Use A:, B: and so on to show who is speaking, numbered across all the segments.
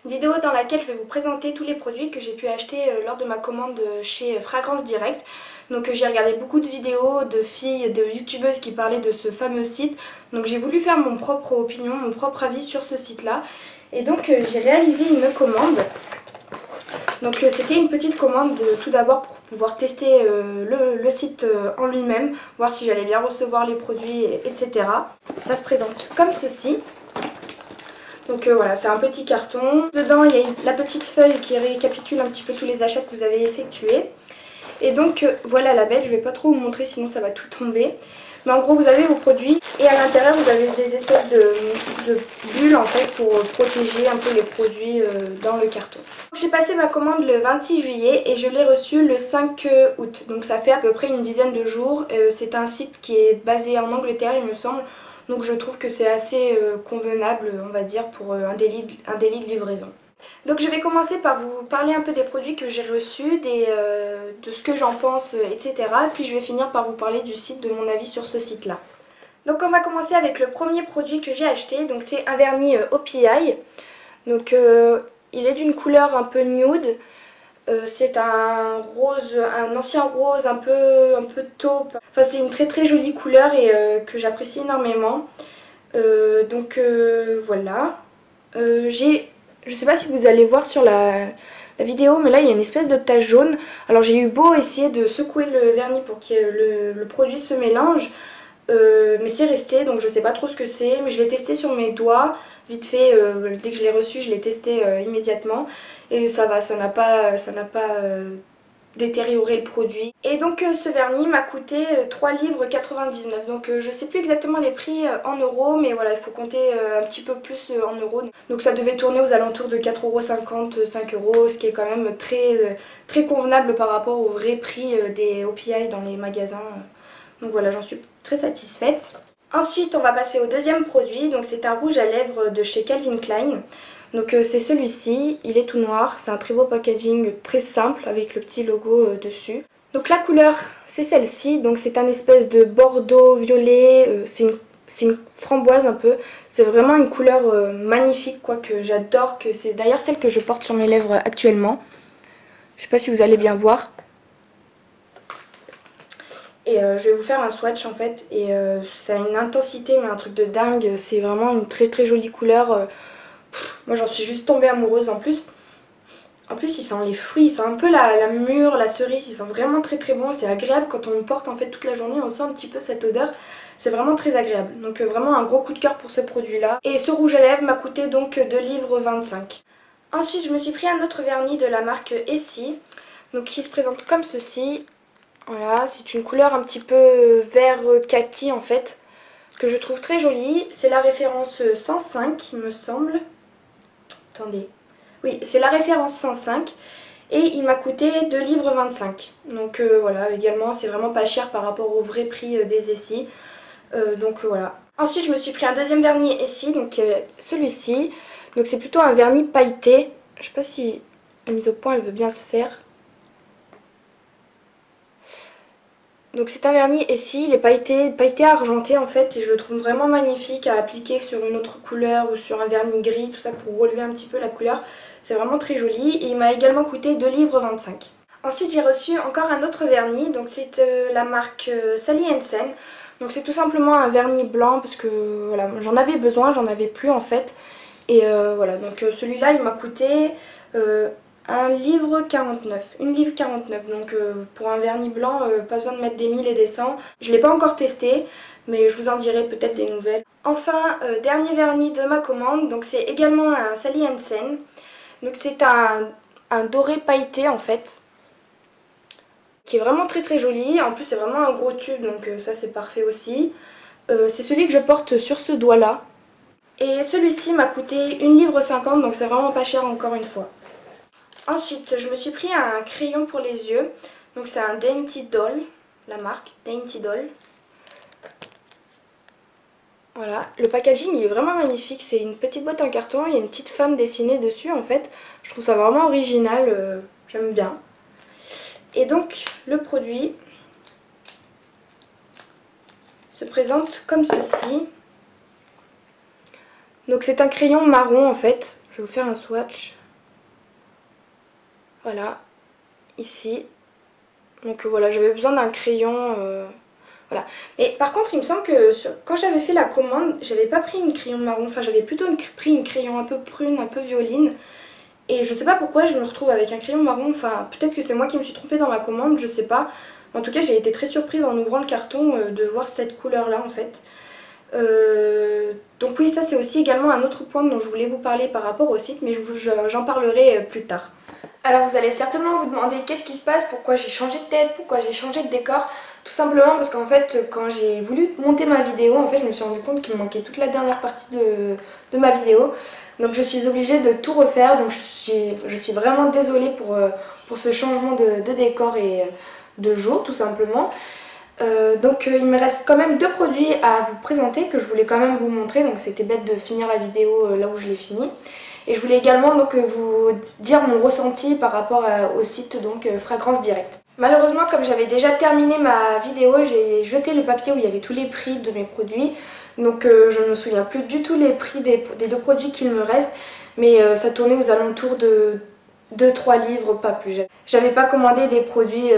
A: Une vidéo dans laquelle je vais vous présenter tous les produits que j'ai pu acheter lors de ma commande chez Fragrance Direct. Donc j'ai regardé beaucoup de vidéos de filles, de youtubeuses qui parlaient de ce fameux site. Donc j'ai voulu faire mon propre opinion, mon propre avis sur ce site-là. Et donc j'ai réalisé une commande. Donc c'était une petite commande tout d'abord pour pouvoir tester le site en lui-même, voir si j'allais bien recevoir les produits, etc. Ça se présente comme ceci. Donc voilà, c'est un petit carton. Dedans, il y a la petite feuille qui récapitule un petit peu tous les achats que vous avez effectués. Et donc voilà la bête, je vais pas trop vous montrer sinon ça va tout tomber. Mais en gros vous avez vos produits et à l'intérieur vous avez des espèces de bulles en fait pour protéger un peu les produits dans le carton. J'ai passé ma commande le 26 juillet et je l'ai reçue le 5 août. Donc ça fait à peu près une dizaine de jours. C'est un site qui est basé en Angleterre il me semble. Donc je trouve que c'est assez convenable on va dire pour un délai de livraison. Donc je vais commencer par vous parler un peu des produits que j'ai reçus, de ce que j'en pense, etc. Puis je vais finir par vous parler du site, de mon avis sur ce site-là. Donc on va commencer avec le premier produit que j'ai acheté. Donc c'est un vernis OPI. Donc il est d'une couleur un peu nude. C'est un rose, un ancien rose un peu taupe. Enfin c'est une très très jolie couleur et que j'apprécie énormément. Voilà. Je sais pas si vous allez voir sur la vidéo, mais là il y a une espèce de tache jaune. Alors j'ai eu beau essayer de secouer le vernis pour que le produit se mélange, mais c'est resté, donc je sais pas trop ce que c'est. Mais je l'ai testé sur mes doigts, vite fait, dès que je l'ai reçu, je l'ai testé immédiatement. Et ça va, ça n'a pas détériorer le produit. Et donc ce vernis m'a coûté 3 livres 99. Donc je sais plus exactement les prix en euros, mais voilà, il faut compter un petit peu plus en euros. Donc ça devait tourner aux alentours de 4,50 €, 5 €, ce qui est quand même très convenable par rapport au vrai prix des OPI dans les magasins. Donc voilà, j'en suis très satisfaite. Ensuite, on va passer au deuxième produit. Donc c'est un rouge à lèvres de chez Calvin Klein. Donc c'est celui-ci, il est tout noir, c'est un très beau packaging très simple avec le petit logo dessus. Donc la couleur c'est celle-ci, donc c'est un espèce de bordeaux violet, c'est une framboise un peu. C'est vraiment une couleur magnifique quoi, que j'adore, que c'est d'ailleurs celle que je porte sur mes lèvres actuellement. Je sais pas si vous allez bien voir. Et je vais vous faire un swatch en fait, et ça a une intensité mais un truc de dingue, c'est vraiment une très très jolie couleur. Moi j'en suis juste tombée amoureuse en plus. En plus il sent les fruits, il sent un peu la mûre, la cerise, il sent vraiment très très bon. C'est agréable quand on le porte en fait toute la journée, on sent un petit peu cette odeur. C'est vraiment très agréable. Donc vraiment un gros coup de cœur pour ce produit là. Et ce rouge à lèvres m'a coûté donc 2,25 livres. Ensuite je me suis pris un autre vernis de la marque Essie. Donc qui se présente comme ceci. Voilà, c'est une couleur un petit peu vert kaki en fait, que je trouve très jolie. C'est la référence 105 il me semble. Attendez. Oui, c'est la référence 105 et il m'a coûté 2,25 livres. Donc voilà, également c'est vraiment pas cher par rapport au vrai prix des Essie. Voilà. Ensuite je me suis pris un deuxième vernis Essie, donc celui-ci. Donc c'est plutôt un vernis pailleté. Je sais pas si la mise au point elle veut bien se faire. Donc c'est un vernis Essie, il est pailleté argenté en fait, et je le trouve vraiment magnifique à appliquer sur une autre couleur ou sur un vernis gris, tout ça pour relever un petit peu la couleur. C'est vraiment très joli et il m'a également coûté 2,25 livres. Ensuite j'ai reçu encore un autre vernis, donc c'est la marque Sally Hansen. Donc c'est tout simplement un vernis blanc parce que voilà, j'en avais besoin, j'en avais plus en fait. Et voilà, donc celui-là il m'a coûté 1,49 livre, 1,49 livre. Donc pour un vernis blanc, pas besoin de mettre des 1000 et des 100. Je ne l'ai pas encore testé, mais je vous en dirai peut-être des nouvelles. Enfin, dernier vernis de ma commande, donc c'est également un Sally Hansen. Donc c'est un doré pailleté en fait, qui est vraiment très très joli. En plus c'est vraiment un gros tube, donc ça c'est parfait aussi. C'est celui que je porte sur ce doigt là. Et celui-ci m'a coûté 1,50 livre, donc c'est vraiment pas cher encore une fois. Ensuite, je me suis pris un crayon pour les yeux. Donc c'est un Dainty Doll, la marque Dainty Doll. Voilà, le packaging il est vraiment magnifique. C'est une petite boîte en carton, il y a une petite femme dessinée dessus en fait. Je trouve ça vraiment original, j'aime bien. Et donc le produit se présente comme ceci. Donc c'est un crayon marron en fait. Je vais vous faire un swatch. Voilà, ici. Donc voilà, j'avais besoin d'un crayon. Voilà. Mais par contre, il me semble que quand j'avais fait la commande, j'avais pas pris une crayon marron. Enfin, j'avais plutôt pris une crayon un peu prune, un peu violine. Et je sais pas pourquoi je me retrouve avec un crayon marron. Enfin, peut-être que c'est moi qui me suis trompée dans ma commande, je sais pas. En tout cas, j'ai été très surprise en ouvrant le carton de voir cette couleur-là en fait. Donc oui, ça c'est aussi également un autre point dont je voulais vous parler par rapport au site, mais j'en parlerai plus tard. Alors vous allez certainement vous demander qu'est-ce qui se passe, pourquoi j'ai changé de tête, pourquoi j'ai changé de décor. Tout simplement parce qu'en fait quand j'ai voulu monter ma vidéo, en fait je me suis rendu compte qu'il me manquait toute la dernière partie de ma vidéo. Donc je suis obligée de tout refaire, donc je suis vraiment désolée pour ce changement de décor et de jour tout simplement. Donc il me reste quand même deux produits à vous présenter que je voulais quand même vous montrer, donc c'était bête de finir la vidéo là où je l'ai fini. Et je voulais également donc vous dire mon ressenti par rapport au site donc Fragrance Direct. Malheureusement, comme j'avais déjà terminé ma vidéo, j'ai jeté le papier où il y avait tous les prix de mes produits. Donc je ne me souviens plus du tout les prix des deux produits qu'il me reste, mais ça tournait aux alentours de 2-3 livres, pas plus. J'avais pas commandé des produits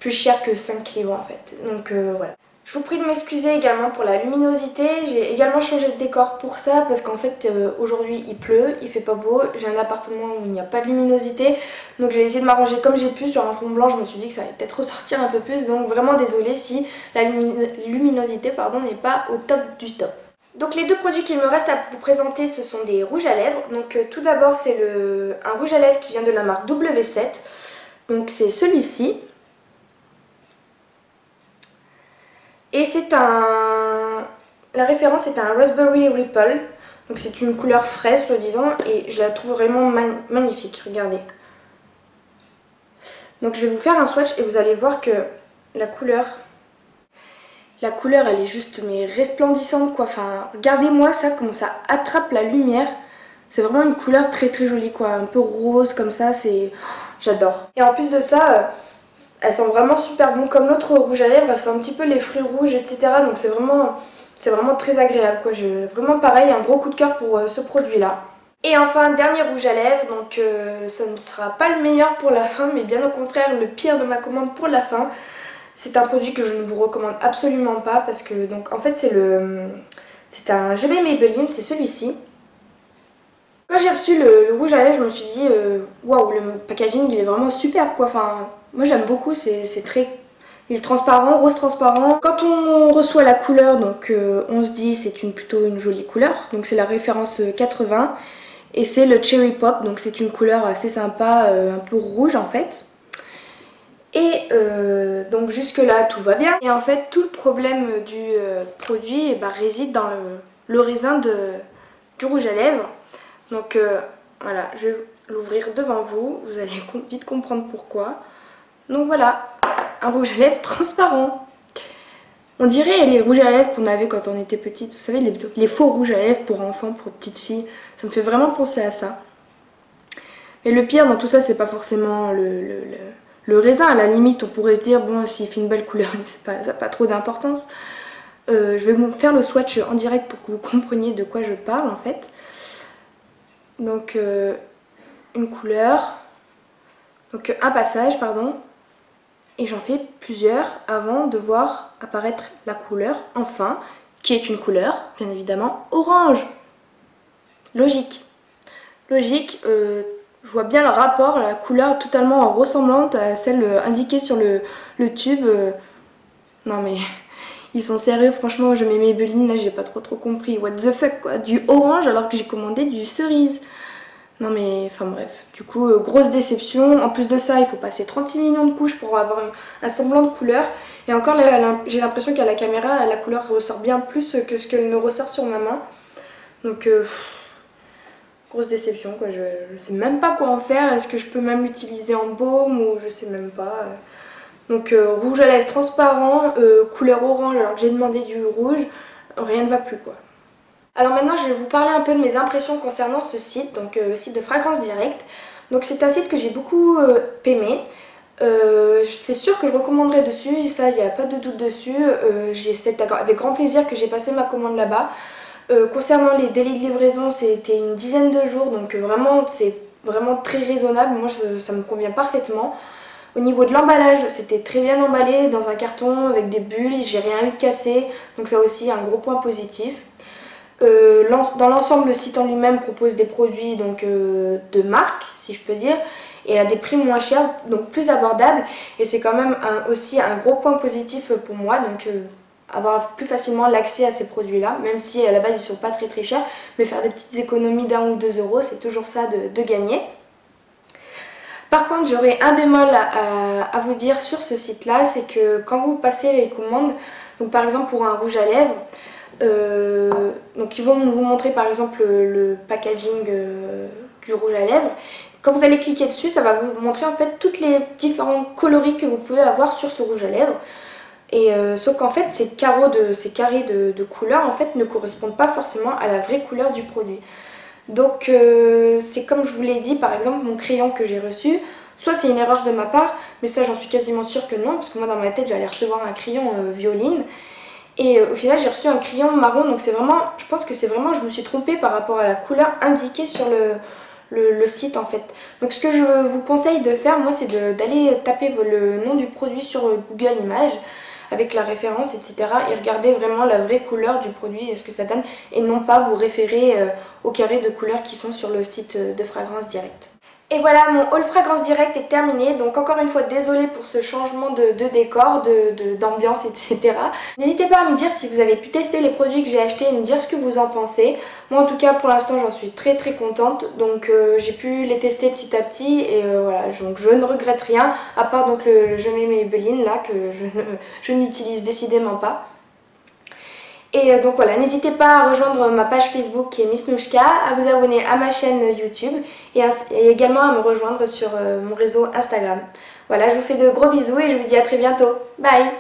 A: plus chers que 5 livres en fait. Donc voilà. Je vous prie de m'excuser également pour la luminosité. J'ai également changé de décor pour ça parce qu'en fait aujourd'hui il pleut, il fait pas beau. J'ai un appartement où il n'y a pas de luminosité. Donc j'ai essayé de m'arranger comme j'ai pu sur un fond blanc. Je me suis dit que ça allait peut-être ressortir un peu plus. Donc vraiment désolée si la luminosité n'est pas au top du top. Donc les deux produits qu'il me reste à vous présenter, ce sont des rouges à lèvres. Donc tout d'abord c'est un rouge à lèvres qui vient de la marque W7. Donc c'est celui-ci. Et la référence est un Raspberry Ripple. Donc c'est une couleur fraise soi-disant et je la trouve vraiment magnifique, regardez. Donc je vais vous faire un swatch et vous allez voir que la couleur elle est juste mais resplendissante quoi. Enfin regardez-moi ça, comment ça attrape la lumière. C'est vraiment une couleur très très jolie quoi, un peu rose comme ça, j'adore. Et en plus de ça, elles sont vraiment super bon. Comme l'autre rouge à lèvres, elles sont un petit peu les fruits rouges, etc. Donc c'est vraiment très agréable quoi. Vraiment pareil, un gros coup de cœur pour ce produit là. Et enfin, dernier rouge à lèvres, donc ce ne sera pas le meilleur pour la fin, mais bien au contraire le pire de ma commande pour la fin. C'est un produit que je ne vous recommande absolument pas parce que donc en fait c'est un Jamais Maybelline, c'est celui-ci. Quand j'ai reçu le rouge à lèvres, je me suis dit waouh, le packaging il est vraiment superbe quoi. Enfin, moi j'aime beaucoup, il est transparent, rose transparent. Quand on reçoit la couleur, donc on se dit c'est plutôt une jolie couleur. Donc c'est la référence 80 et c'est le Cherry Pop, donc c'est une couleur assez sympa, un peu rouge en fait. Et donc jusque là tout va bien. Et en fait tout le problème du produit réside dans le raisin du rouge à lèvres. Donc voilà, je vais l'ouvrir devant vous, vous allez vite comprendre pourquoi. Donc voilà, un rouge à lèvres transparent. On dirait les rouges à lèvres qu'on avait quand on était petite, vous savez, les faux rouges à lèvres pour enfants, pour petites filles. Ça me fait vraiment penser à ça. Mais le pire dans tout ça, c'est pas forcément le raisin. À la limite, on pourrait se dire, bon, s'il fait une belle couleur, ça n'a pas trop d'importance. Je vais vous faire le swatch en direct pour que vous compreniez de quoi je parle en fait. Donc une couleur, donc un passage pardon, et j'en fais plusieurs avant de voir apparaître la couleur enfin, qui est une couleur bien évidemment orange. Logique, je vois bien le rapport, la couleur totalement ressemblante à celle indiquée sur le tube. Non mais ils sont sérieux, franchement, je mets Maybelline, là j'ai pas trop compris. What the fuck quoi, du orange alors que j'ai commandé du cerise. Non mais, enfin bref, du coup, grosse déception. En plus de ça, il faut passer 36 millions de couches pour avoir un semblant de couleur. Et encore là, j'ai l'impression qu'à la caméra, la couleur ressort bien plus que ce qu'elle ne ressort sur ma main. Donc, grosse déception quoi, je sais même pas quoi en faire. Est-ce que je peux même l'utiliser en baume ou je sais même pas. Donc rouge à lèvres transparent, couleur orange alors que j'ai demandé du rouge, rien ne va plus quoi. Alors maintenant je vais vous parler un peu de mes impressions concernant ce site, donc le site de Fragrance Direct. Donc c'est un site que j'ai beaucoup aimé. C'est sûr que je recommanderais dessus, ça il n'y a pas de doute dessus. C'est avec grand plaisir que j'ai passé ma commande là-bas. Concernant les délais de livraison, c'était une dizaine de jours, donc vraiment c'est vraiment très raisonnable. Moi ça me convient parfaitement. Au niveau de l'emballage, c'était très bien emballé dans un carton avec des bulles, j'ai rien eu de cassé, donc ça aussi un gros point positif. Dans l'ensemble, le site en lui-même propose des produits donc, de marque, si je peux dire, et à des prix moins chers, donc plus abordables. Et c'est quand même aussi un gros point positif pour moi, donc avoir plus facilement l'accès à ces produits-là, même si à la base ils sont pas très chers, mais faire des petites économies d'1 ou 2 euros, c'est toujours ça de gagner. Par contre, j'aurais un bémol à vous dire sur ce site-là, c'est que quand vous passez les commandes, donc par exemple pour un rouge à lèvres, donc ils vont vous montrer par exemple le packaging du rouge à lèvres. Quand vous allez cliquer dessus, ça va vous montrer en fait toutes les différents coloris que vous pouvez avoir sur ce rouge à lèvres. Et sauf qu'en fait ces carrés de couleurs en fait ne correspondent pas forcément à la vraie couleur du produit. Donc c'est comme je vous l'ai dit, par exemple mon crayon que j'ai reçu, soit c'est une erreur de ma part, mais ça j'en suis quasiment sûre que non, parce que moi dans ma tête j'allais recevoir un crayon violine. Et au final j'ai reçu un crayon marron, donc c'est vraiment, je pense que c'est vraiment, je me suis trompée par rapport à la couleur indiquée sur le site en fait. Donc ce que je vous conseille de faire, moi, c'est d'aller taper le nom du produit sur Google Images avec la référence, etc. et regarder vraiment la vraie couleur du produit et ce que ça donne, et non pas vous référer aux carrés de couleurs qui sont sur le site de Fragrance Direct. Et voilà, mon haul Fragrance Direct est terminé, donc encore une fois désolée pour ce changement de décor, d'ambiance, etc. N'hésitez pas à me dire si vous avez pu tester les produits que j'ai achetés et me dire ce que vous en pensez. Moi en tout cas pour l'instant j'en suis très contente, donc j'ai pu les tester petit à petit et voilà, donc je ne regrette rien, à part donc le Je m'aime Maybelline là que je n'utilise décidément pas. Et donc voilà, n'hésitez pas à rejoindre ma page Facebook qui est Miss Nouchka, à vous abonner à ma chaîne YouTube et également à me rejoindre sur mon réseau Instagram. Voilà, je vous fais de gros bisous et je vous dis à très bientôt. Bye!